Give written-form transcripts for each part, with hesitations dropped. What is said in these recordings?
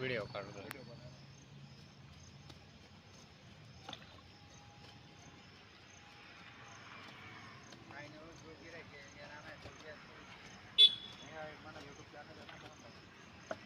Video काढतो. Video बनवायला. मला यूट्यूब चॅनल आहे ना.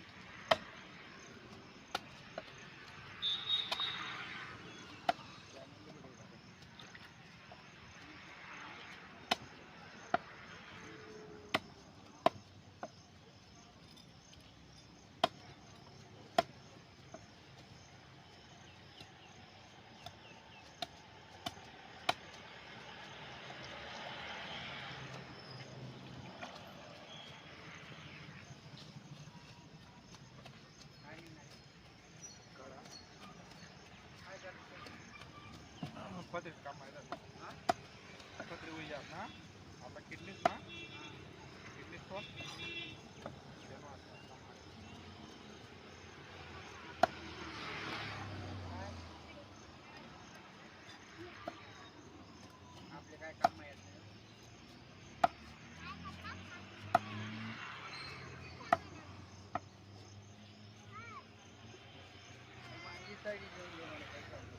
पत्रे काम आहे पत्रे हुई जात ना आता किडनीच ना किडनीच तो आपले काय काम आहे साईड